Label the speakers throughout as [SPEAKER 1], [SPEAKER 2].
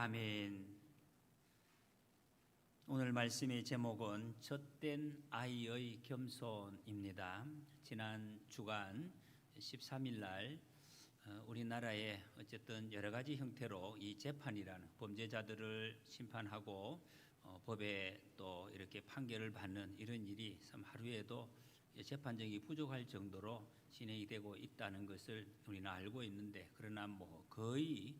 [SPEAKER 1] 아멘. 오늘 말씀의 제목은 젖된 아이의 겸손입니다. 지난 주간 13일 날 우리나라에 어쨌든 여러 가지 형태로 이 재판이라는 범죄자들을 심판하고 법에 또 이렇게 판결을 받는 이런 일이 참 하루에도 재판정이 부족할 정도로 진행이 되고 있다는 것을 우리는 알고 있는데, 그러나 뭐 거의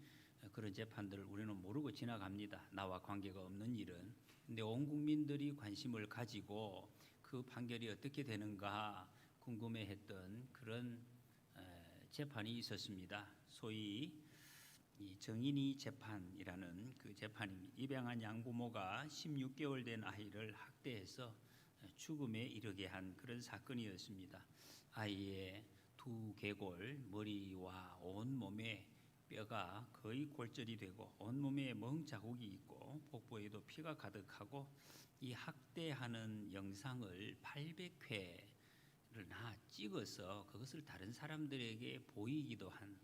[SPEAKER 1] 그런 재판들을 우리는 모르고 지나갑니다. 나와 관계가 없는 일은. 근데 온 국민들이 관심을 가지고 그 판결이 어떻게 되는가 궁금해했던 그런 재판이 있었습니다. 소위 이 정인이 재판이라는 그 재판입니다. 입양한 양부모가 16개월 된 아이를 학대해서 죽음에 이르게 한 그런 사건이었습니다. 아이의 두 계골, 머리와 온 몸에 뼈가 거의 골절이 되고 온몸에 멍 자국이 있고 복부에도 피가 가득하고, 이 학대하는 영상을 800회를 찍어서 그것을 다른 사람들에게 보이기도 한,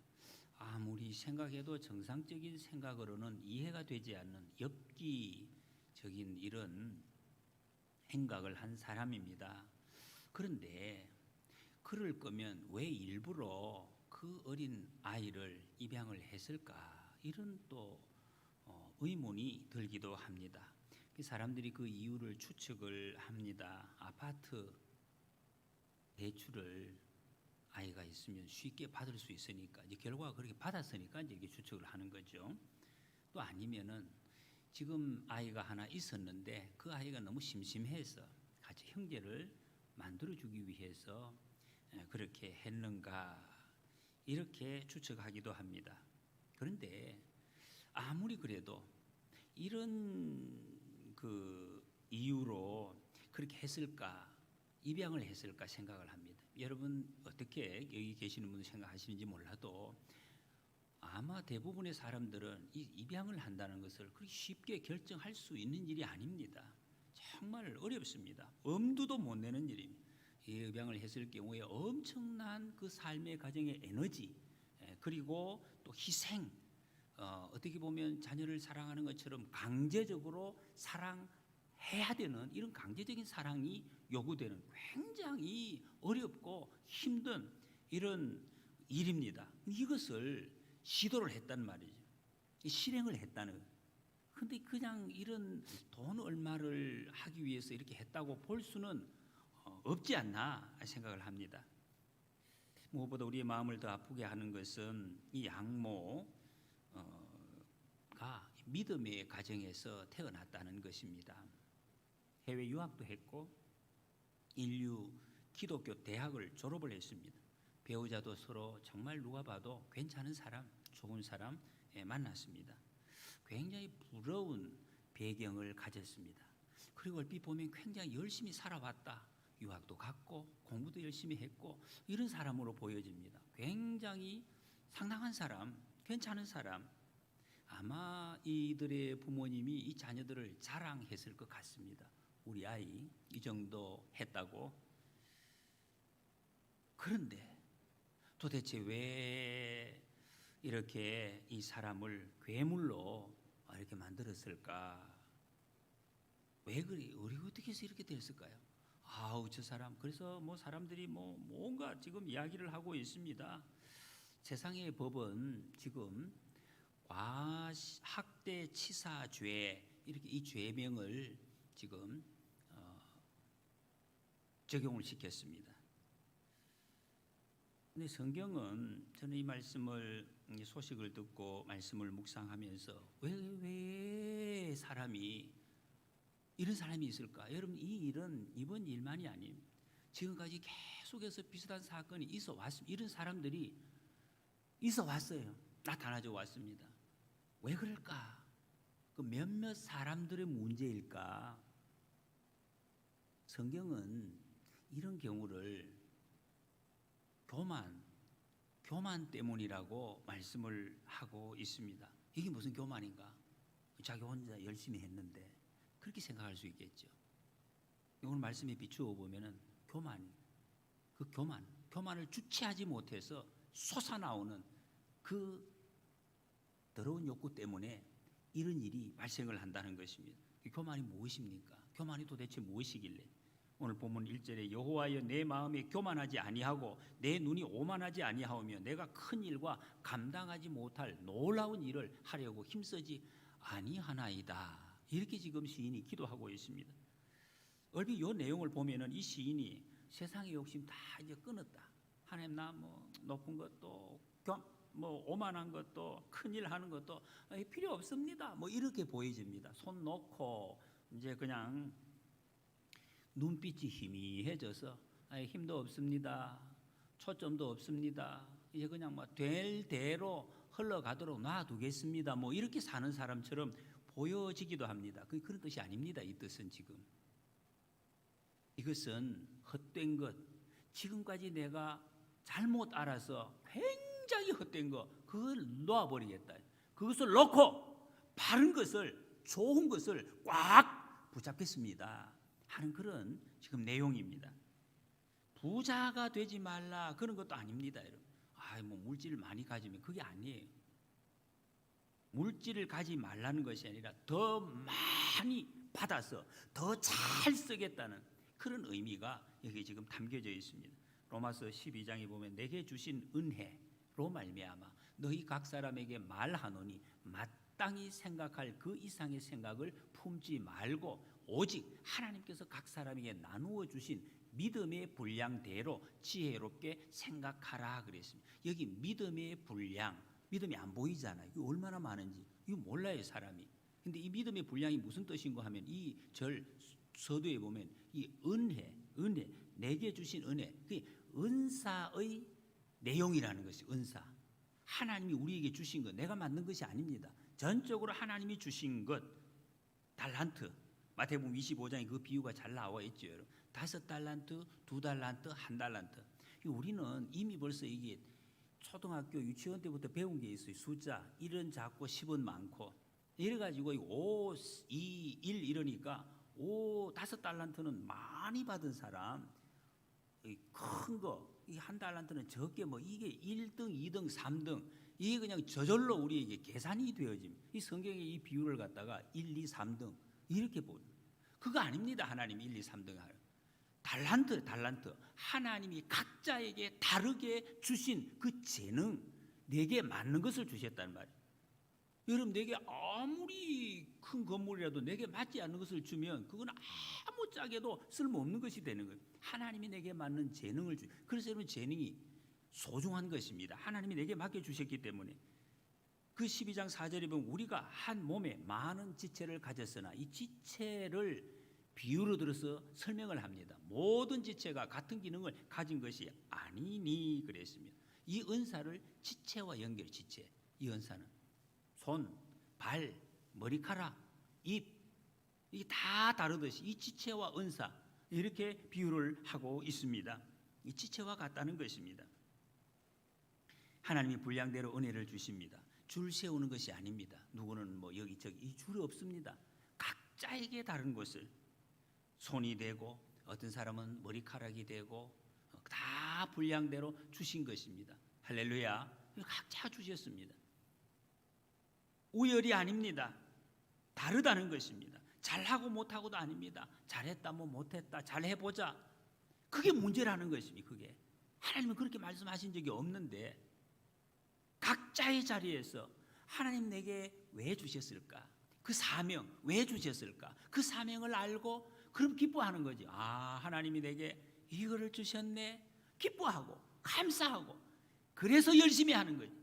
[SPEAKER 1] 아무리 생각해도 정상적인 생각으로는 이해가 되지 않는 엽기적인 이런 행각을 한 사람입니다. 그런데 그럴 거면 왜 일부러 그 어린 아이를 입양을 했을까? 이런 또 의문이 들기도 합니다. 사람들이 그 이유를 추측을 합니다. 아파트 대출을 아이가 있으면 쉽게 받을 수 있으니까, 이제 결과가 그렇게 받았으니까 이제 이게 추측을 하는 거죠. 또 아니면은 지금 아이가 하나 있었는데 그 아이가 너무 심심해서 같이 형제를 만들어주기 위해서 그렇게 했는가, 이렇게 추측하기도 합니다. 그런데 아무리 그래도 이런 그 이유로 그렇게 했을까, 입양을 했을까 생각을 합니다. 여러분 어떻게 여기 계시는 분 생각하시는지 몰라도 아마 대부분의 사람들은 이 입양을 한다는 것을 그렇게 쉽게 결정할 수 있는 일이 아닙니다. 정말 어렵습니다. 엄두도 못 내는 일입니다. 이 입양을 했을 경우에 엄청난 그 삶의 가정의 에너지, 그리고 또 희생, 어떻게 보면 자녀를 사랑하는 것처럼 강제적으로 사랑해야 되는 이런 강제적인 사랑이 요구되는 굉장히 어렵고 힘든 이런 일입니다. 이것을 시도를 했단 말이죠. 실행을 했다는. 근데 그냥 이런 돈 얼마를 하기 위해서 이렇게 했다고 볼 수는 없지 않나 생각을 합니다. 무엇보다 우리의 마음을 더 아프게 하는 것은 이 양모가 믿음의 가정에서 태어났다는 것입니다. 해외 유학도 했고 인류 기독교 대학을 졸업을 했습니다. 배우자도 서로 정말 누가 봐도 괜찮은 사람, 좋은 사람 만났습니다. 굉장히 부러운 배경을 가졌습니다. 그리고 얼핏 보면 굉장히 열심히 살아왔다. 유학도 갔고 공부도 열심히 했고 이런 사람으로 보여집니다. 굉장히 상당한 사람, 괜찮은 사람. 아마 이들의 부모님이 이 자녀들을 자랑했을 것 같습니다. 우리 아이 이 정도 했다고. 그런데 도대체 왜 이렇게 이 사람을 괴물로 이렇게 만들었을까? 왜 그래? 우리 어떻게 해서 이렇게 됐을까요? 아우, 저 사람. 그래서 뭐 사람들이 뭔가 지금 이야기를 하고 있습니다. 세상의 법은 지금 학대 치사죄, 이렇게 이 죄명을 지금 적용을 시켰습니다. 근데 성경은, 저는 이 말씀을, 소식을 듣고 말씀을 묵상하면서 왜 사람이 이런 사람이 있을까? 여러분, 이 일은 이번 일만이 아닙니다. 지금까지 계속해서 비슷한 사건이 있어 왔습니다. 이런 사람들이 있어 왔어요. 나타나져 왔습니다. 왜 그럴까? 그 몇몇 사람들의 문제일까? 성경은 이런 경우를 교만 때문이라고 말씀을 하고 있습니다. 이게 무슨 교만인가? 자기 혼자 열심히 했는데, 그렇게 생각할 수 있겠죠. 오늘 말씀에 비추어 보면은 그 교만을 주체하지 못해서 솟아나오는 그 더러운 욕구 때문에 이런 일이 발생을 한다는 것입니다. 교만이 무엇입니까? 교만이 도대체 무엇이길래? 오늘 본문 1절에 여호와여 내 마음에 교만하지 아니하고 내 눈이 오만하지 아니하오며 내가 큰 일과 감당하지 못할 놀라운 일을 하려고 힘쓰지 아니하나이다. 이렇게 지금 시인이 기도하고 있습니다. 얼핏 이 내용을 보면은 이 시인이 세상의 욕심 다 이제 끊었다. 하나님 나 뭐 높은 것도 뭐 오만한 것도 큰일 하는 것도 필요 없습니다. 뭐 이렇게 보여집니다. 손 놓고 이제 그냥 눈빛이 희미해져서 힘도 없습니다. 초점도 없습니다. 이제 그냥 뭐 될 대로 흘러가도록 놔두겠습니다. 뭐 이렇게 사는 사람처럼 보여지기도 합니다. 그런 뜻이 아닙니다. 이 뜻은 지금 이것은 헛된 것, 지금까지 내가 잘못 알아서 굉장히 헛된 거 그걸 놓아버리겠다. 그것을 놓고 바른 것을 좋은 것을 꽉 붙잡겠습니다 하는 그런 지금 내용입니다. 부자가 되지 말라 그런 것도 아닙니다. 여러분. 뭐 물질을 많이 가지면 그게 아니에요. 물질을 가지 말라는 것이 아니라 더 많이 받아서 더 잘 쓰겠다는 그런 의미가 여기 지금 담겨져 있습니다. 로마서 12장에 보면 내게 주신 은혜로 말미암아 너희 각 사람에게 말하노니 마땅히 생각할 그 이상의 생각을 품지 말고 오직 하나님께서 각 사람에게 나누어 주신 믿음의 분량대로 지혜롭게 생각하라 그랬습니다. 여기 믿음의 분량, 믿음이 안 보이잖아요. 이거 얼마나 많은지 이거 몰라요 사람이. 근데 이 믿음의 분량이 무슨 뜻인가 하면 이 절 서두에 보면 이 은혜 내게 주신 은혜, 그 은사의 내용이라는 것이 은사. 하나님이 우리에게 주신 것, 내가 만든 것이 아닙니다. 전적으로 하나님이 주신 것, 달란트. 마태복음 25장에 그 비유가 잘 나와 있죠. 여러분. 5달란트, 2달란트, 1달란트. 우리는 이미 벌써 이게 초등학교 유치원 때부터 배운 게 있어요. 숫자 1은 작고 10은 많고 이래가지고 5, 2, 1 이러니까 5달란트는 많이 받은 사람, 큰 거, 이 1달란트는 적게 뭐 이게 1등, 2등, 3등 이게 그냥 저절로 우리에게 계산이 되어집니다. 이 성경의 이 비유를 갖다가 1, 2, 3등 이렇게 보는 그거 아닙니다. 하나님이 1, 2, 3등 하는 달란트 하나님이 각자에게 다르게 주신 그 재능 내게 맞는 것을 주셨단 말이에요. 여러분 내게 아무리 큰 건물이라도 내게 맞지 않는 것을 주면 그건 아무 짝에도 쓸모없는 것이 되는 거예요. 하나님이 내게 맞는 재능을 주. 그래서 여러분 재능이 소중한 것입니다. 하나님이 내게 맡겨주셨기 때문에 그 12장 4절에 보면 우리가 한 몸에 많은 지체를 가졌으나 이 지체를 비유로 들어서 설명을 합니다. 모든 지체가 같은 기능을 가진 것이 아니니 그랬습니다. 이 은사를 지체와 연결, 지체. 이 은사는 손, 발, 머리카락, 입 이게 다 다르듯이 이 지체와 은사 이렇게 비유를 하고 있습니다. 이 지체와 같다는 것입니다. 하나님이 분량대로 은혜를 주십니다. 줄 세우는 것이 아닙니다. 누구는 뭐 여기저기 이 줄이 없습니다. 각자에게 다른 것을 손이 되고 어떤 사람은 머리카락이 되고 다 분량대로 주신 것입니다. 할렐루야. 각자 주셨습니다. 우열이 아닙니다. 다르다는 것입니다. 잘하고 못하고도 아닙니다. 잘했다 뭐 못했다 잘해보자 그게 문제라는 것입니다. 그게 하나님은 그렇게 말씀하신 적이 없는데 각자의 자리에서 하나님 내게 왜 주셨을까? 그 사명 왜 주셨을까? 그 사명을 알고 그럼 기뻐하는 거지. 하나님이 내게 이거를 주셨네. 기뻐하고 감사하고 그래서 열심히 하는 거지.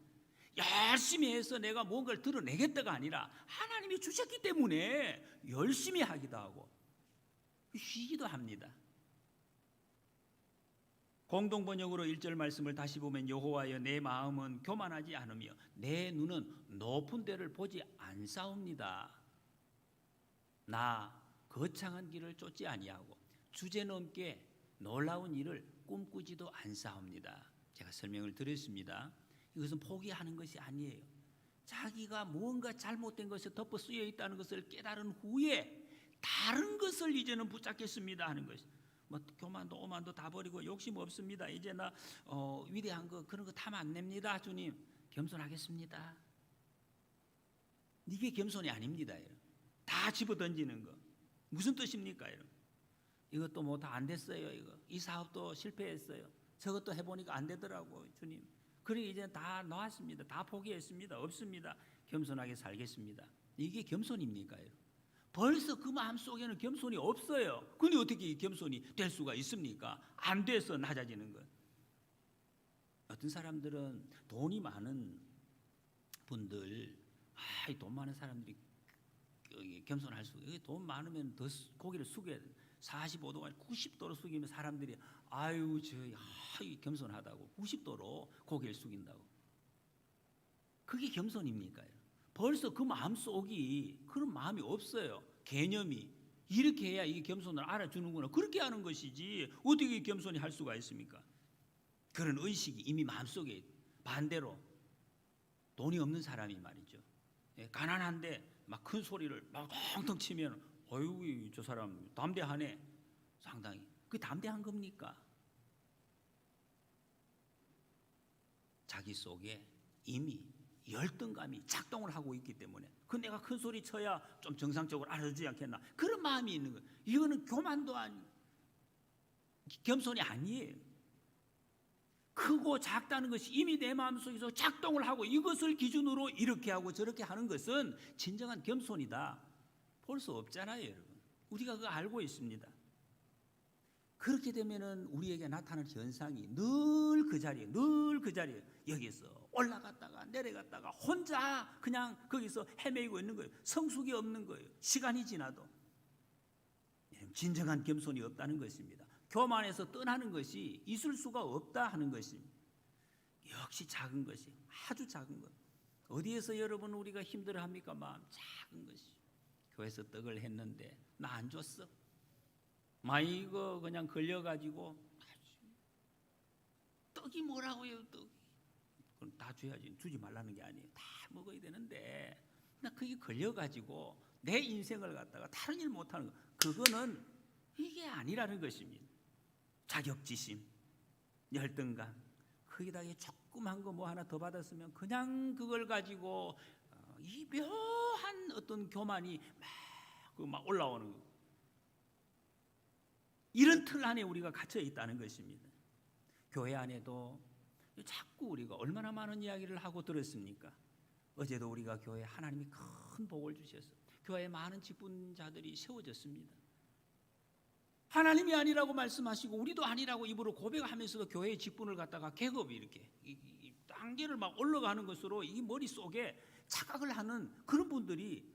[SPEAKER 1] 열심히 해서 내가 뭔가를 드러내겠다가 아니라 하나님이 주셨기 때문에 열심히 하기도 하고 쉬기도 합니다. 공동번역으로 1절 말씀을 다시 보면 여호와여 내 마음은 교만하지 않으며 내 눈은 높은 데를 보지 않사옵니다. 나 거창한 길을 쫓지 아니하고 주제넘게 놀라운 일을 꿈꾸지도 않사옵니다. 제가 설명을 드렸습니다. 이것은 포기하는 것이 아니에요. 자기가 무언가 잘못된 것에 덮어 쓰여 있다는 것을 깨달은 후에 다른 것을 이제는 붙잡겠습니다 하는 것이. 뭐 교만도 오만도 다 버리고 욕심 없습니다. 이제 나 위대한 거 그런 거 탐 안 냅니다. 주님 겸손하겠습니다. 이게 겸손이 아닙니다. 여러분. 다 집어던지는 거 무슨 뜻입니까? 여러분? 이것도 뭐 다 안 됐어요. 이 사업도 실패했어요. 저것도 해보니까 안 되더라고 주님. 그러니 이제 다 놨습니다. 다 포기했습니다. 없습니다. 겸손하게 살겠습니다. 이게 겸손입니까? 여러분? 벌써 그 마음속에는 겸손이 없어요. 근데 어떻게 겸손이 될 수가 있습니까? 안 돼서 낮아지는 것. 어떤 사람들은 돈이 많은 분들, 돈 많은 사람들이 겸손할 수, 돈 많으면 더 고개를 숙여야 돼. 45도가 아니라 90도로 숙이면 사람들이 아유 겸손하다고 90도로 고개를 숙인다고. 그게 겸손입니까? 벌써 그 마음속이 그런 마음이 없어요. 개념이 이렇게 해야 이게 겸손을 알아주는구나. 그렇게 하는 것이지 어떻게 겸손히 할 수가 있습니까? 그런 의식이 이미 마음속에. 반대로 돈이 없는 사람이 말이죠, 가난한데 막 큰 소리를 막 텅텅 치면 어유 저 사람 담대하네. 상당히 그게 담대한 겁니까? 자기 속에 이미 열등감이 작동을 하고 있기 때문에 그 내가 큰 소리 쳐야 좀 정상적으로 알아주지 않겠나, 그런 마음이 있는 거예요. 이거는 교만도 아니고 겸손이 아니에요. 크고 작다는 것이 이미 내 마음속에서 작동을 하고 이것을 기준으로 이렇게 하고 저렇게 하는 것은 진정한 겸손이다 볼 수 없잖아요. 여러분, 우리가 그거 알고 있습니다. 그렇게 되면은 우리에게 나타나는 현상이 늘 그 자리에 여기서 올라갔다가 내려갔다가 혼자 그냥 거기서 헤매고 있는 거예요. 성숙이 없는 거예요. 시간이 지나도. 진정한 겸손이 없다는 것입니다. 교만에서 떠나는 것이 있을 수가 없다 하는 것입니다. 역시 작은 것이, 아주 작은 것. 어디에서 여러분 우리가 힘들어합니까? 마음 작은 것이. 교회에서 떡을 했는데 나 안 줬어. 이거 그냥 걸려가지고 떡이 뭐라고요? 떡이. 그럼 다 줘야지. 주지 말라는 게 아니에요. 다 먹어야 되는데 나 그게 걸려가지고 내 인생을 갖다가 다른 일 못하는 거, 그거는 이게 아니라는 것입니다. 자격지심, 열등감, 거기다 조그만 거 뭐 하나 더 받았으면 그냥 그걸 가지고 이 묘한 어떤 교만이 막 올라오는 거. 이런 틀 안에 우리가 갇혀 있다는 것입니다. 교회 안에도 자꾸 우리가 얼마나 많은 이야기를 하고 들었습니까? 어제도 우리가 교회에 하나님이 큰 복을 주셨어요. 교회에 많은 직분자들이 세워졌습니다. 하나님이 아니라고 말씀하시고 우리도 아니라고 입으로 고백하면서도 교회의 직분을 갖다가 계급이 이렇게 이 단계를 막 올라가는 것으로 이 머릿속에 착각을 하는 그런 분들이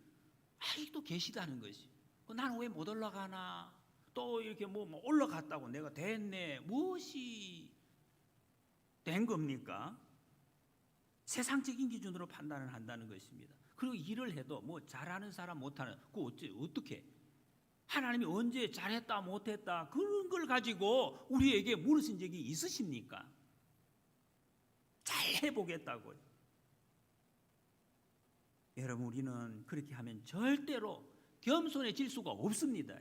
[SPEAKER 1] 아직도 계시다는 것이. 나는 왜 못 올라가나? 또 이렇게 뭐 올라갔다고 내가 됐네. 무엇이 된 겁니까? 세상적인 기준으로 판단을 한다는 것입니다. 그리고 일을 해도 뭐 잘하는 사람 못하는 그거 어떻게? 하나님이 언제 잘했다 못했다 그런 걸 가지고 우리에게 물으신 적이 있으십니까? 잘 해보겠다고요. 여러분, 우리는 그렇게 하면 절대로 겸손해질 수가 없습니다.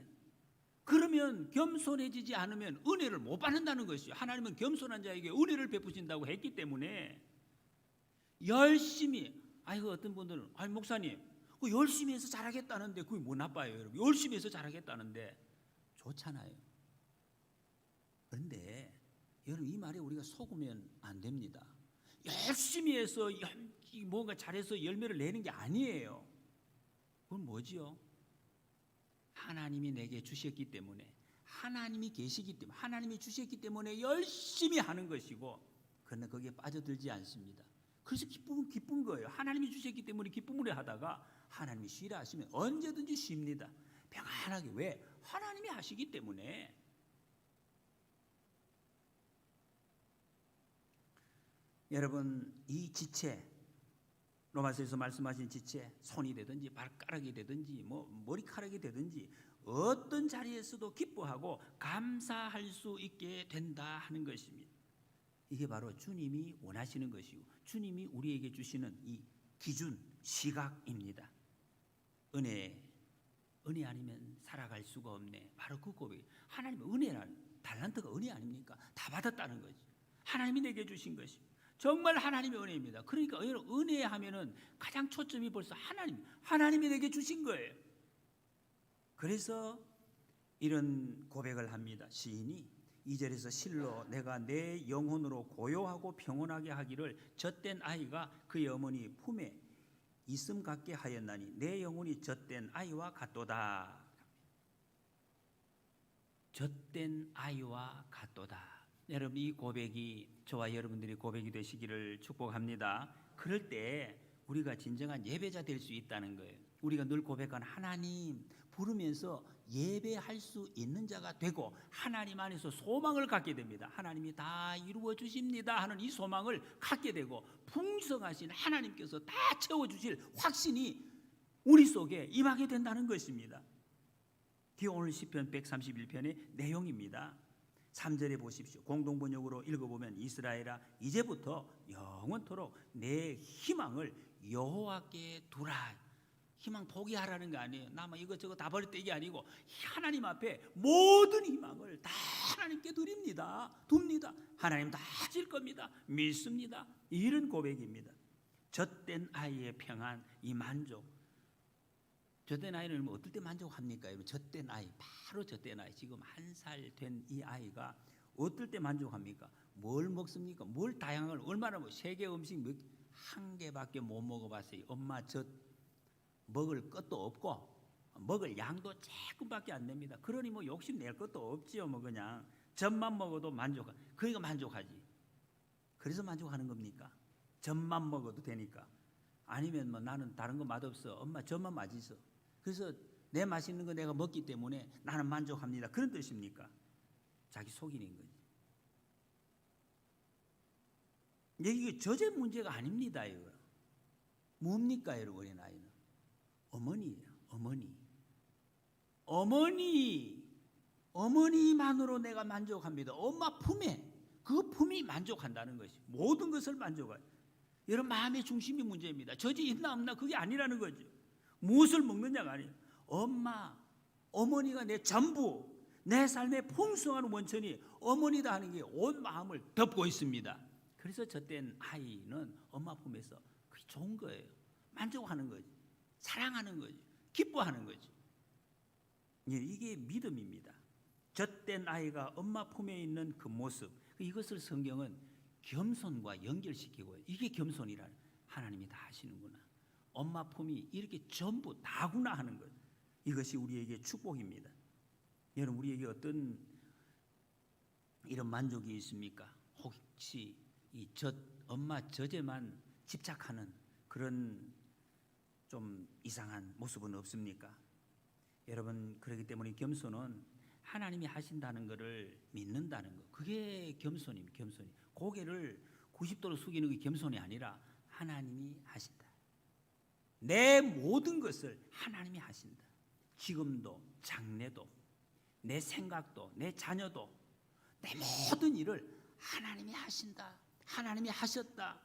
[SPEAKER 1] 그러면 겸손해지지 않으면 은혜를 못 받는다는 것이요. 하나님은 겸손한 자에게 은혜를 베푸신다고 했기 때문에 열심히, 어떤 분들은 목사님 열심히 해서 잘하겠다는데 그게 뭐 나빠요, 여러분? 열심히 해서 잘하겠다는데 좋잖아요. 그런데 여러분, 이 말에 우리가 속으면 안 됩니다. 열심히 해서 뭔가 잘해서 열매를 내는 게 아니에요. 그건 뭐지요? 하나님이 내게 주셨기 때문에, 하나님이 계시기 때문에, 하나님이 주셨기 때문에 열심히 하는 것이고, 그러나 거기에 빠져들지 않습니다. 그래서 기쁨은 기쁜 거예요. 하나님이 주셨기 때문에 기쁨으로 하다가 하나님이 쉬라 하시면 언제든지 쉽니다. 평안하게. 왜? 하나님이 하시기 때문에. 여러분, 이 지체, 로마서에서 말씀하신 지체, 손이 되든지 발가락이 되든지 뭐 머리카락이 되든지 어떤 자리에서도 기뻐하고 감사할 수 있게 된다 하는 것입니다. 이게 바로 주님이 원하시는 것이고 주님이 우리에게 주시는 이 기준, 시각입니다. 은혜 아니면 살아갈 수가 없네. 바로 그 고백. 하나님의 은혜란, 달란트가 은혜 아닙니까? 다 받았다는 거지. 하나님이 내게 주신 것이. 정말 하나님의 은혜입니다. 그러니까 은혜 하면은 가장 초점이 벌써 하나님이 내게 주신 거예요. 그래서 이런 고백을 합니다. 시인이 2절에서 실로 내가 내 영혼으로 고요하고 평온하게 하기를 젖된 아이가 그의 어머니 품에 있음 같게 하였나니 내 영혼이 젖된 아이와 같도다. 젖된 아이와 같도다. 여러분, 이 고백이 저와 여러분들이 고백이 되시기를 축복합니다. 그럴 때 우리가 진정한 예배자 될 수 있다는 거예요. 우리가 늘 고백한 하나님 부르면서 예배할 수 있는 자가 되고 하나님 안에서 소망을 갖게 됩니다. 하나님이 다 이루어 주십니다 하는 이 소망을 갖게 되고 풍성하신 하나님께서 다 채워주실 확신이 우리 속에 임하게 된다는 것입니다. 그게 오늘 시편 131편의 내용입니다. 3절에 보십시오. 공동번역으로 읽어보면 이스라엘아 이제부터 영원토록 내 희망을 여호와께 두라. 희망 포기하라는 거 아니에요. 나만 이것저것 다 버릴 때 이게 아니고 하나님 앞에 모든 희망을 다 하나님께 둡니다. 하나님 다 하실 겁니다. 믿습니다. 이런 고백입니다. 젖된 아이의 평안, 이 만족. 젖된 아이는 어떨 때 만족합니까? 여러분, 젖된 아이, 바로 젖된 아이, 지금 1살 된 이 아이가 어떨 때 만족합니까? 뭘 먹습니까? 뭘 다양한 걸 얼마나 세계 음식 한 개밖에 못 먹어봤어요. 엄마 젖 먹을 것도 없고 먹을 양도 조금밖에 안 됩니다. 그러니 뭐 욕심 낼 것도 없지요. 뭐 그냥 젖만 먹어도 그러니까 만족하지. 그래서 만족하는 겁니까? 젖만 먹어도 되니까. 아니면 뭐 나는 다른 거 맛없어. 엄마 젖만 맛있어. 그래서 내 맛있는 거 내가 먹기 때문에 나는 만족합니다. 그런 뜻입니까? 자기 속이는 거지. 이게 젖의 문제가 아닙니다. 이거. 뭡니까 여러분? 우리 나이는 어머니예요. 어머니만으로 내가 만족합니다. 엄마 품에, 그 품이 만족한다는 것이 모든 것을 만족해요. 여러분, 마음의 중심이 문제입니다. 젖이 있나 없나 그게 아니라는 거죠. 무엇을 먹느냐가 아니에요. 어머니가 내 전부, 내 삶의 풍성한 원천이 어머니다 하는 게 온 마음을 덮고 있습니다. 그래서 젖된 아이는 엄마 품에서 그게 좋은 거예요. 만족하는 거지. 사랑하는 거지. 기뻐하는 거지. 이게 믿음입니다. 젖된 아이가 엄마 품에 있는 그 모습, 이것을 성경은 겸손과 연결시키고요. 이게 겸손이라는, 하나님이 다 하시는구나. 엄마 품이 이렇게 전부 다구나 하는 것. 이것이 우리에게 축복입니다. 여러분, 우리에게 어떤 이런 만족이 있습니까? 혹시 이 엄마 젖에만 집착하는 그런 좀 이상한 모습은 없습니까? 여러분, 그렇기 때문에 겸손은 하나님이 하신다는 것을 믿는다는 것. 그게 겸손입니다. 겸손이. 고개를 90도로 숙이는 게 겸손이 아니라 하나님이 하신다. 내 모든 것을 하나님이 하신다. 지금도, 장래도, 내 생각도, 내 자녀도, 내 모든 일을 하나님이 하신다. 하나님이 하셨다.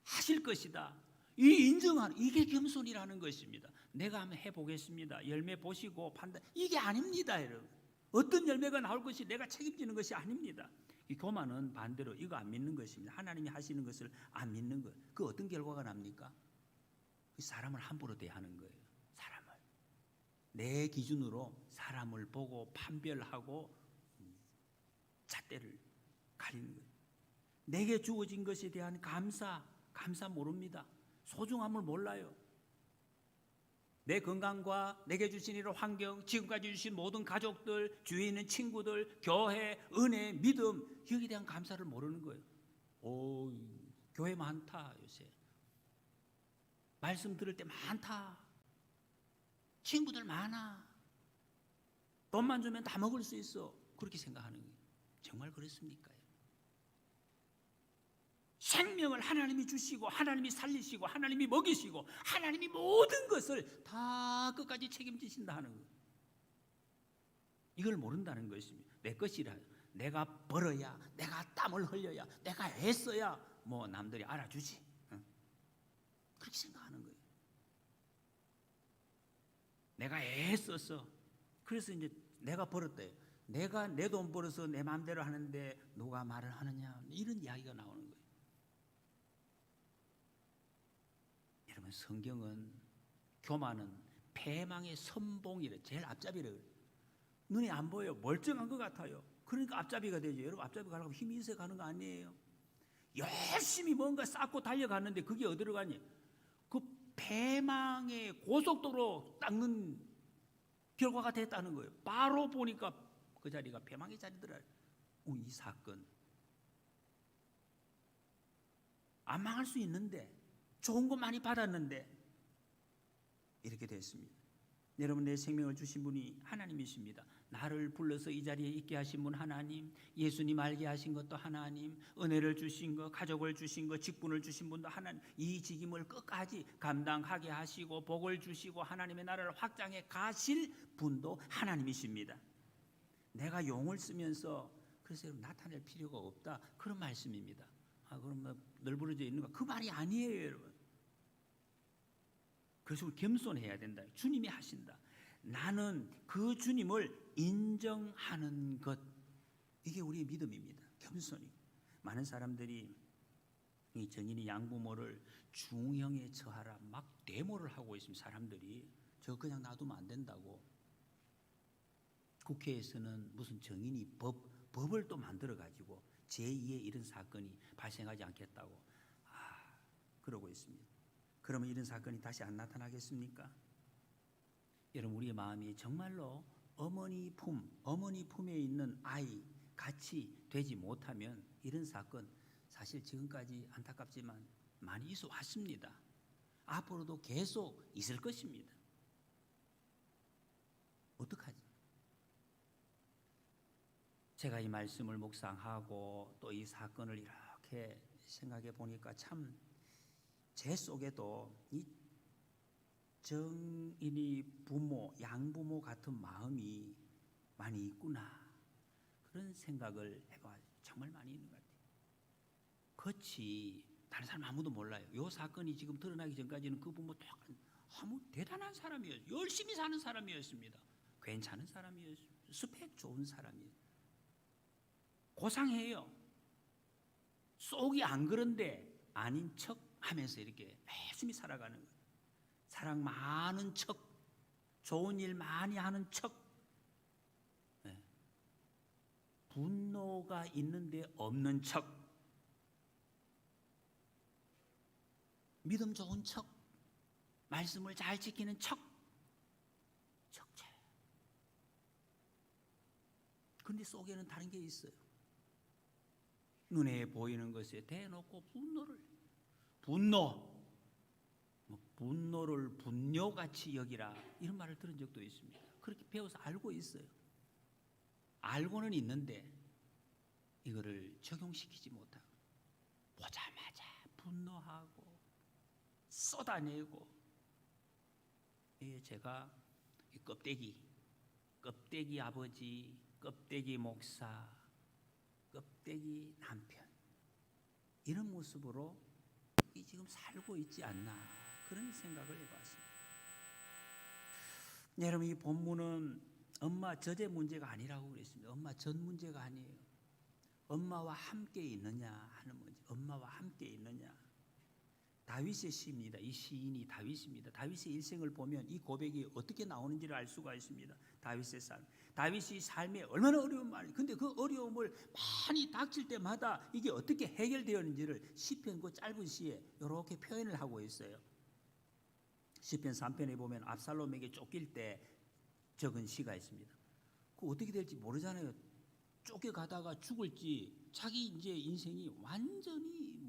[SPEAKER 1] 하실 것이다. 이 인정하는, 이게 겸손이라는 것입니다. 내가 한번 해보겠습니다. 열매 보시고 판단, 이게 아닙니다. 여러분, 어떤 열매가 나올 것이 내가 책임지는 것이 아닙니다. 이 교만은 반대로 이거 안 믿는 것입니다. 하나님이 하시는 것을 안 믿는 것. 그 어떤 결과가 납니까? 사람을 함부로 대하는 거예요. 사람을 내 기준으로 사람을 보고 판별하고 잣대를 가리는 거예요. 내게 주어진 것에 대한 감사 모릅니다. 소중함을 몰라요. 내 건강과 내게 주신 이런 환경, 지금까지 주신 모든 가족들, 주위에 있는 친구들, 교회, 은혜, 믿음, 여기에 대한 감사를 모르는 거예요. 오, 교회 많다 요새. 말씀 들을 때 많다. 친구들 많아. 돈만 주면 다 먹을 수 있어. 그렇게 생각하는 거예요. 정말 그렇습니까? 생명을 하나님이 주시고 하나님이 살리시고 하나님이 먹이시고 하나님이 모든 것을 다 끝까지 책임지신다 하는 거예요. 이걸 모른다는 것입니다. 내 것이라, 내가 벌어야, 내가 땀을 흘려야, 내가 애써야 뭐 남들이 알아주지. 그렇게 생각하는 거예요. 내가 애써서, 그래서 이제 내가 벌었대요. 내가 내 돈 벌어서 내 마음대로 하는데 누가 말을 하느냐, 이런 이야기가 나오는 거예요. 성경은 교만은 패망의 선봉이래. 제일 앞잡이래. 눈에 안 보여요. 멀쩡한 것 같아요. 그러니까 앞잡이가 되죠. 여러분, 앞잡이 가려고 힘이 있어 가는 거 아니에요. 열심히 뭔가 쌓고 달려가는데 그게 어디로 가니? 그 패망의 고속도로 닦는 결과가 됐다는 거예요. 바로 보니까 그 자리가 패망의 자리더라. 이 사건 안 망할 수 있는데, 좋은 거 많이 받았는데 이렇게 됐습니다. 여러분, 내 생명을 주신 분이 하나님이십니다. 나를 불러서 이 자리에 있게 하신 분 하나님, 예수님 알게 하신 것도 하나님, 은혜를 주신 것, 가족을 주신 것, 직분을 주신 분도 하나님, 이 직임을 끝까지 감당하게 하시고 복을 주시고 하나님의 나라를 확장해 가실 분도 하나님이십니다. 내가 용을 쓰면서 그래서 나타낼 필요가 없다, 그런 말씀입니다. 그럼 뭐 널브러져 있는가? 그 말이 아니에요, 여러분. 그래서 우리 겸손해야 된다. 주님이 하신다. 나는 그 주님을 인정하는 것, 이게 우리의 믿음입니다. 겸손이. 많은 사람들이 이 정인이 양부모를 중형에 처하라 막 데모를 하고 있습니다. 사람들이 저 그냥 놔두면 안 된다고. 국회에서는 무슨 정인이 법을 또 만들어 가지고 제2의 이런 사건이 발생하지 않겠다고 그러고 있습니다. 그러면 이런 사건이 다시 안 나타나겠습니까? 여러분, 우리의 마음이 정말로 어머니 품에 있는 아이 같이 되지 못하면 이런 사건 사실 지금까지 안타깝지만 많이 있어 왔습니다. 앞으로도 계속 있을 것입니다. 어떡하지? 제가 이 말씀을 묵상하고 또 이 사건을 이렇게 생각해 보니까 참 제 속에도 이 정인이 부모, 양부모 같은 마음이 많이 있구나, 그런 생각을 해봐. 정말 많이 있는 것 같아요. 그렇지 다른 사람 아무도 몰라요. 이 사건이 지금 드러나기 전까지는 그 부모 아무 대단한 사람이었어요. 열심히 사는 사람이었습니다. 괜찮은 사람이었어요. 스펙 좋은 사람이에요. 고상해요. 속이 안 그런데 아닌 척 하면서 이렇게 열심히 살아가는 거예요. 사랑 많은 척, 좋은 일 많이 하는 척, 분노가 있는데 없는 척, 믿음 좋은 척, 말씀을 잘 지키는 척, 척체. 그런데 속에는 다른 게 있어요. 눈에 보이는 것에 대놓고 분노를 분뇨같이 여기라, 이런 말을 들은 적도 있습니다. 그렇게 배워서 알고 있어요. 알고는 있는데 이거를 적용시키지 못하고 보자마자 분노하고 쏟아내고. 제가 껍데기 아버지, 껍데기 목사, 껍데기 남편, 이런 모습으로 지금 살고 있지 않나, 그런 생각을 해봤습니다. 여러분, 이 본문은 엄마 저제 문제가 아니라고 그랬습니다. 엄마 전 문제가 아니에요. 엄마와 함께 있느냐 하는 문제. 엄마와 함께 있느냐. 다윗의 시입니다. 이 시인이 다윗입니다. 다윗의 일생을 보면 이 고백이 어떻게 나오는지를 알 수가 있습니다. 다윗의 삶. 다윗의 삶에 얼마나 어려운 말이에요. 근데 그 어려움을 많이 닥칠 때마다 이게 어떻게 해결되었는지를 시편 그 짧은 시에 이렇게 표현을 하고 있어요. 시편 3편에 보면 압살롬에게 쫓길 때 적은 시가 있습니다. 그 어떻게 될지 모르잖아요. 쫓겨가다가 죽을지 자기 이제 인생이 완전히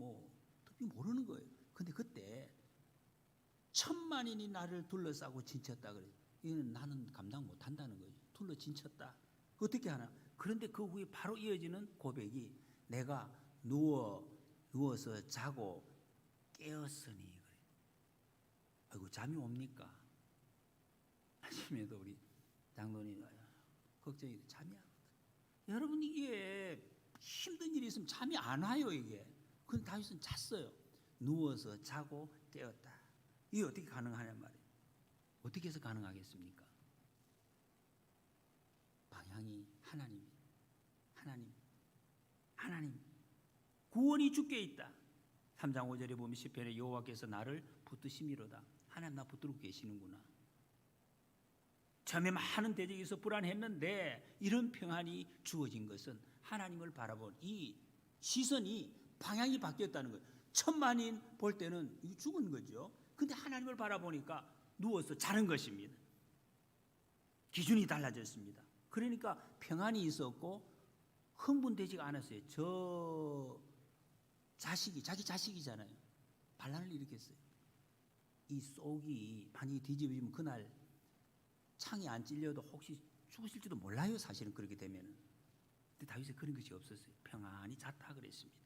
[SPEAKER 1] 특히 모르는 거예요. 근데 그때 1000만인이 나를 둘러싸고 진쳤다 그래요. 이거는 나는 감당 못한다는 거예요. 둘러 진쳤다. 어떻게 하나? 그런데 그 후에 바로 이어지는 고백이 내가 누워서 자고 깨었으니 그래요. 아이고, 잠이 옵니까? 아침에도 우리 장로님 걱정이 돼. 잠이 안 온다. 여러분, 이게 힘든 일이 있으면 잠이 안 와요. 이게. 근데 다윗은 잤어요. 누워서 자고 깨었다. 이게 어떻게 가능하냔 말이에요. 어떻게 해서 가능하겠습니까? 방향이 하나님. 구원이 주께 있다. 3장 5절에 보면 시편에 여호와께서 나를 붙드심이로다. 하나님 나 붙들고 계시는구나. 처음에 많은 대적에서 불안했는데 이런 평안이 주어진 것은 하나님을 바라본 이 시선이 방향이 바뀌었다는 거예요. 천만인 볼 때는 죽은 거죠. 근데 하나님을 바라보니까 누워서 자는 것입니다. 기준이 달라졌습니다. 그러니까 평안이 있었고 흥분되지가 않았어요. 저 자식이 자기 자식이잖아요. 반란을 일으켰어요. 이 속이 반이 뒤집어지면 그날 창이 안 찔려도 혹시 죽으실지도 몰라요. 사실은 그렇게 되면은. 근데 다윗은 그런 것이 없었어요. 평안히 잤다 그랬습니다.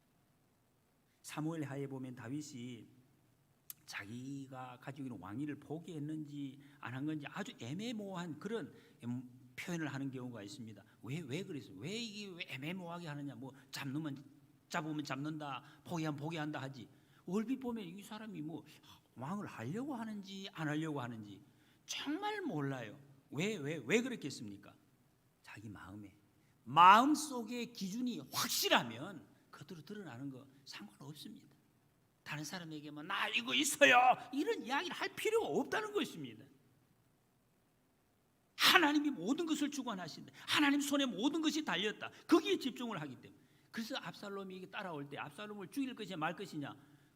[SPEAKER 1] 사무엘 하에 보면 다윗이 자기가 가지고 있는 왕위를 포기했는지 안 한 건지 아주 애매모호한 그런 표현을 하는 경우가 있습니다. 왜 그랬어요? 왜 이게 왜 애매모호하게 하느냐? 뭐 잡으면 잡는다, 포기하면 포기한다 하지. 얼핏 보면 이 사람이 뭐 왕을 하려고 하는지 안 하려고 하는지 정말 몰라요. 왜 그랬겠습니까? 자기 마음 속의 기준이 확실하면 그대로 드러나는 거 상관없습니다. 다른 사람에게 뭐 나 이거 있어요 이런 이야기를 할 필요가 없다는 것입니다. 하나님이 모든 것을 주관하신다. 하나님 손에 모든 것이 달렸다. 거기에 집중을 하기 때문에. 그래서 압살롬이 따라올 때 압살롬을 죽일 것이냐 말 것이냐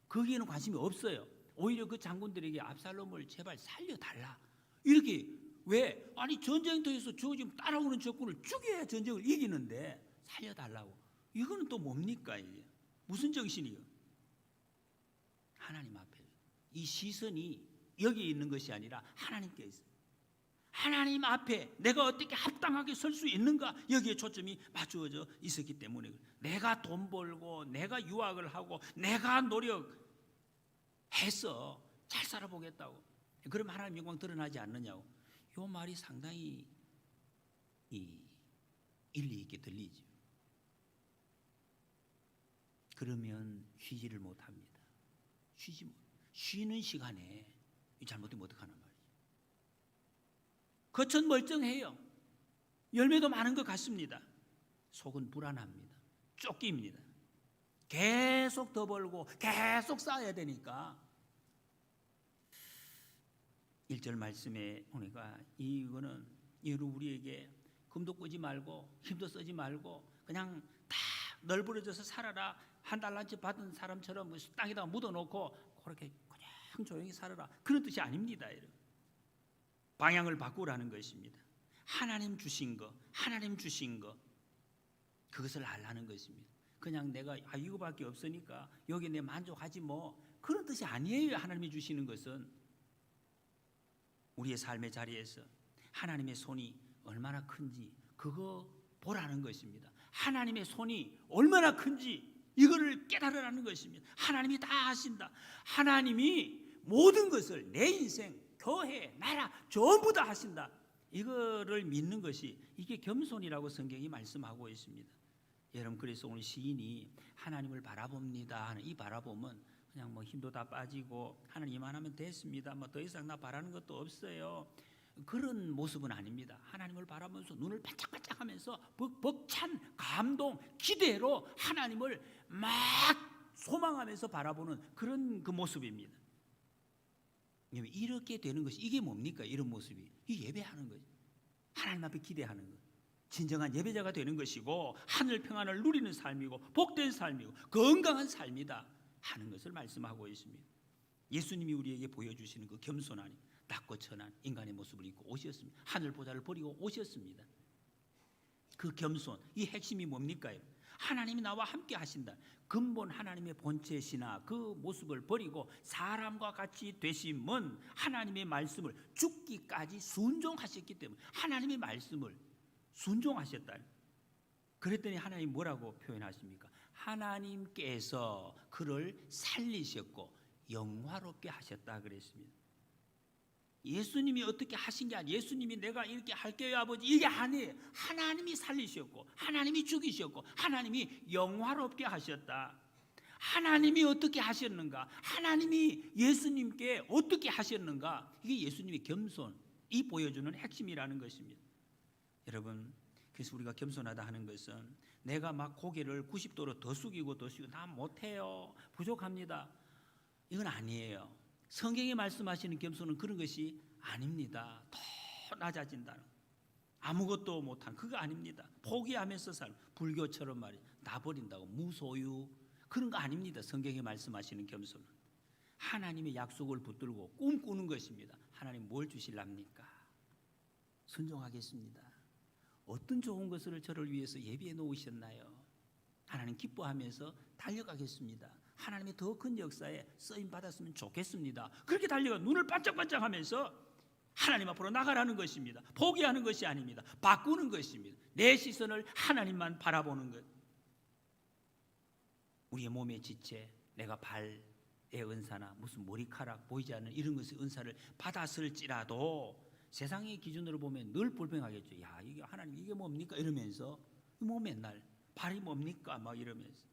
[SPEAKER 1] 거기에는 관심이 없어요. 오히려 그 장군들에게 압살롬을 제발 살려달라. 이렇게 왜? 아니 전쟁터에서 저 지금 따라오는 적군을 죽여야 전쟁을 이기는데 살려달라고. 이거는 또 뭡니까 이게? 무슨 정신이요? 하나님 앞에 이 시선이 여기 있는 것이 아니라 하나님께 있어요. 하나님 앞에 내가 어떻게 합당하게 설 수 있는가 여기에 초점이 맞추어져 있었기 때문에 내가 돈 벌고 내가 유학을 하고 내가 노력해서 잘 살아보겠다고 그럼 하나님 영광 드러나지 않느냐고. 이 말이 상당히 일리 있게 들리죠. 그러면 쉬지를 못합니다. 쉬는 시간에 잘못되면 어떡하는 말이에요. 겉은 멀쩡해요. 열매도 많은 것 같습니다. 속은 불안합니다. 쫓깁니다. 계속 더 벌고 계속 쌓아야 되니까 1절 말씀에 보니까 이거는 우리에게 금도 끄지 말고 힘도 쓰지 말고 그냥 다 널브러져서 살아라. 한 달란치 받은 사람처럼 땅에다가 묻어놓고 그렇게 그냥 조용히 살아라. 그런 뜻이 아닙니다. 방향을 바꾸라는 것입니다. 하나님 주신 거 그것을 알라는 것입니다. 그냥 내가 이거밖에 없으니까 여기 내 만족하지 뭐 그런 뜻이 아니에요. 하나님이 주시는 것은 우리의 삶의 자리에서 하나님의 손이 얼마나 큰지 그거 보라는 것입니다. 하나님의 손이 얼마나 큰지 이거를 깨달으라는 것입니다. 하나님이 다 하신다. 하나님이 모든 것을 내 인생, 교회, 나라 전부 다 하신다. 이거를 믿는 것이 이게 겸손이라고 성경이 말씀하고 있습니다. 여러분 그래서 오늘 시인이 하나님을 바라봅니다 하는 이 바라봄은 그냥 뭐 힘도 다 빠지고 하나님 이만하면 됐습니다. 뭐 더 이상 나 바라는 것도 없어요. 그런 모습은 아닙니다. 하나님을 바라보면서 눈을 반짝반짝하면서 벅찬 감동, 기대로 하나님을 막 소망하면서 바라보는 그런 그 모습입니다. 이렇게 되는 것이 이게 뭡니까? 이런 모습이 이 예배하는 거죠. 하나님 앞에 기대하는 것. 진정한 예배자가 되는 것이고 하늘 평안을 누리는 삶이고 복된 삶이고 건강한 삶이다 하는 것을 말씀하고 있습니다. 예수님이 우리에게 보여주시는 그 겸손하니 낮고 천한 인간의 모습을 입고 오셨습니다. 하늘 보좌를 버리고 오셨습니다. 그 겸손, 이 핵심이 뭡니까? 하나님이 나와 함께 하신다. 근본 하나님의 본체시나 그 모습을 버리고 사람과 같이 되심은 하나님의 말씀을 죽기까지 순종하셨기 때문에 하나님의 말씀을 순종하셨다. 그랬더니 하나님 뭐라고 표현하십니까? 하나님께서 그를 살리셨고 영화롭게 하셨다 그랬습니다. 예수님이 어떻게 하신 게 아니에요. 예수님이 내가 이렇게 할게요 아버지 이게 아니에요. 하나님이 살리셨고 하나님이 죽이셨고 하나님이 영화롭게 하셨다. 하나님이 어떻게 하셨는가, 하나님이 예수님께 어떻게 하셨는가, 이게 예수님의 겸손이 보여주는 핵심이라는 것입니다. 여러분 그래서 우리가 겸손하다 하는 것은 내가 막 고개를 90도로 더 숙이고 나 못해요 부족합니다 이건 아니에요. 성경이 말씀하시는 겸손은 그런 것이 아닙니다. 더 낮아진다는, 아무것도 못한, 그거 아닙니다. 포기하면서 사는, 불교처럼 말이야, 나 버린다고 무소유, 그런 거 아닙니다. 성경이 말씀하시는 겸손은 하나님의 약속을 붙들고 꿈꾸는 것입니다. 하나님 뭘 주실랍니까? 순종하겠습니다. 어떤 좋은 것을 저를 위해서 예비해 놓으셨나요? 하나님 기뻐하면서 달려가겠습니다. 하나님의 더 큰 역사에 쓰임 받았으면 좋겠습니다. 그렇게 달려가 눈을 반짝반짝하면서 하나님 앞으로 나가라는 것입니다. 포기하는 것이 아닙니다. 바꾸는 것입니다. 내 시선을 하나님만 바라보는 것. 우리의 몸의 지체, 내가 발의 은사나 무슨 머리카락 보이지 않는 이런 것의 은사를 받았을지라도 세상의 기준으로 보면 늘 불평하겠죠. 야, 이게 하나님 이게 뭡니까? 이러면서 뭐 맨날 발이 뭡니까? 막 이러면서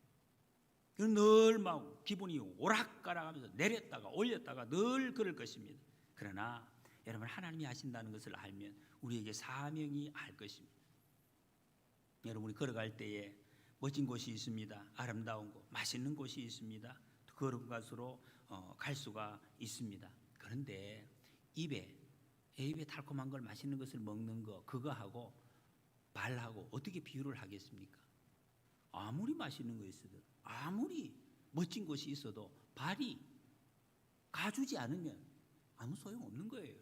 [SPEAKER 1] 늘 막 기분이 오락가락하면서 내렸다가 올렸다가 늘 그럴 것입니다. 그러나 여러분, 하나님이 하신다는 것을 알면 우리에게 사명이 알 것입니다. 여러분이 걸어갈 때에 멋진 곳이 있습니다. 아름다운 곳, 맛있는 곳이 있습니다. 그런 곳으로 갈 수가 있습니다. 그런데 입에 달콤한 걸, 맛있는 것을 먹는 거, 그거하고 발하고 어떻게 비유를 하겠습니까? 아무리 맛있는 거 있어도, 아무리 멋진 곳이 있어도 발이 가주지 않으면 아무 소용없는 거예요.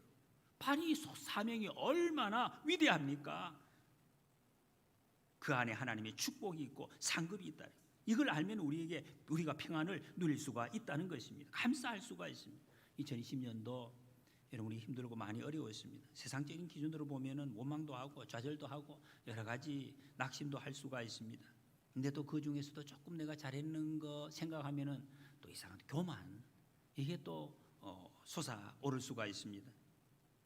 [SPEAKER 1] 발이 사명이 얼마나 위대합니까? 그 안에 하나님의 축복이 있고 상급이 있다. 이걸 알면 우리가 평안을 누릴 수가 있다는 것입니다. 감사할 수가 있습니다. 2020년도 여러분, 우리 힘들고 많이 어려웠습니다. 세상적인 기준으로 보면은 원망도 하고 좌절도 하고 여러 가지 낙심도 할 수가 있습니다. 근데 또 그 중에서도 조금 내가 잘했는 거 생각하면은 또 이상한 교만, 이게 또 솟아오를 수가 있습니다.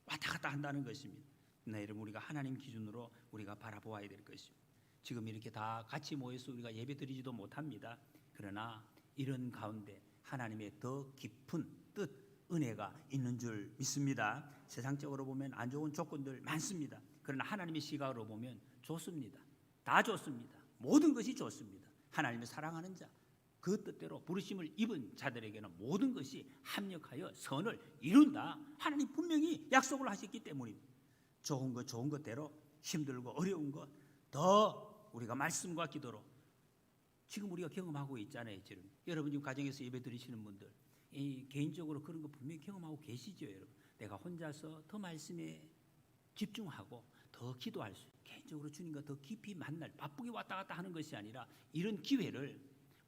[SPEAKER 1] 왔다 갔다 한다는 것입니다. 여러분, 우리가 하나님 기준으로 우리가 바라보아야 될 것입니다. 지금 이렇게 다 같이 모여서 우리가 예배드리지도 못합니다. 그러나 이런 가운데 하나님의 더 깊은 뜻, 은혜가 있는 줄 믿습니다. 세상적으로 보면 안 좋은 조건들 많습니다. 그러나 하나님의 시각으로 보면 좋습니다. 다 좋습니다. 모든 것이 좋습니다. 하나님의 사랑하는 자, 그 뜻대로 부르심을 입은 자들에게는 모든 것이 합력하여 선을 이룬다. 하나님 분명히 약속을 하셨기 때문입니다. 좋은 것대로 힘들고 어려운 것 더 우리가 말씀과 기도로 지금 우리가 경험하고 있잖아요. 지금 여러분, 지금 가정에서 예배 드리시는 분들 개인적으로 그런 거 분명히 경험하고 계시죠. 여러분, 내가 혼자서 더 말씀에 집중하고 더 기도할 수, 개인적으로 주님과 더 깊이 만날, 바쁘게 왔다 갔다 하는 것이 아니라 이런 기회를,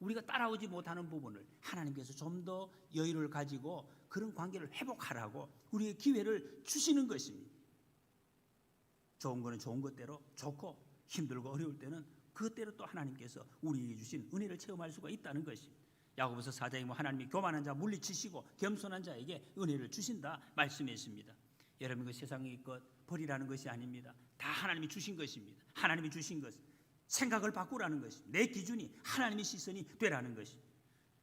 [SPEAKER 1] 우리가 따라오지 못하는 부분을 하나님께서 좀 더 여유를 가지고 그런 관계를 회복하라고 우리의 기회를 주시는 것입니다. 좋은 거는 좋은 것대로 좋고, 힘들고 어려울 때는 그때로 또 하나님께서 우리에게 주신 은혜를 체험할 수가 있다는 것입니다. 야고보서 4장에 하나님이 교만한 자 물리치시고 겸손한 자에게 은혜를 주신다 말씀했습니다. 여러분, 그 세상의 것 버리라는 것이 아닙니다. 다 하나님이 주신 것입니다. 하나님이 주신 것, 생각을 바꾸라는 것입니다. 내 기준이 하나님의 시선이 되라는 것입니다.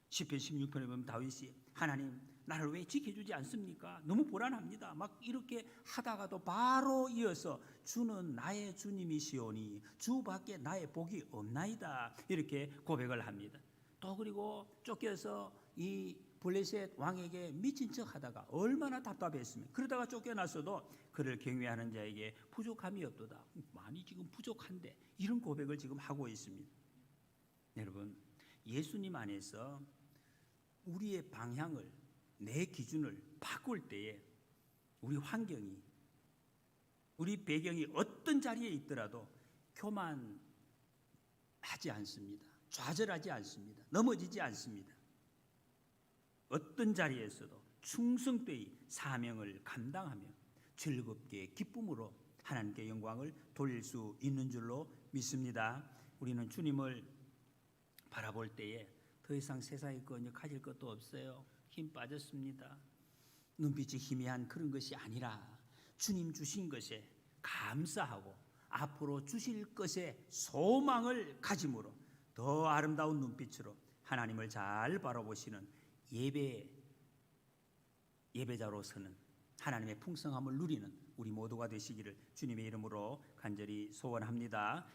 [SPEAKER 1] 시편 16편에 보면 다윗이 하나님 나를 왜 지켜주지 않습니까? 너무 불안합니다. 막 이렇게 하다가도 바로 이어서 주는 나의 주님이시오니 주밖에 나의 복이 없나이다, 이렇게 고백을 합니다. 또 그리고 쫓겨서 이 블레셋 왕에게 미친 척 하다가 얼마나 답답했으면, 그러다가 쫓겨났어도 그를 경외하는 자에게 부족함이 없도다. 많이 지금 부족한데, 이런 고백을 지금 하고 있습니다. 여러분, 예수님 안에서 우리의 방향을, 내 기준을 바꿀 때에 우리 환경이, 우리 배경이 어떤 자리에 있더라도 교만하지 않습니다. 좌절하지 않습니다. 넘어지지 않습니다. 어떤 자리에서도 충성되이 사명을 감당하며 즐겁게 기쁨으로 하나님께 영광을 돌릴 수 있는 줄로 믿습니다. 우리는 주님을 바라볼 때에 더 이상 세상의 것 가질 것도 없어요. 힘 빠졌습니다. 눈빛이 희미한 그런 것이 아니라 주님 주신 것에 감사하고 앞으로 주실 것에 소망을 가짐으로 더 아름다운 눈빛으로 하나님을 잘 바라보시는 예배자로서는 하나님의 풍성함을 누리는 우리 모두가 되시기를 주님의 이름으로 간절히 소원합니다.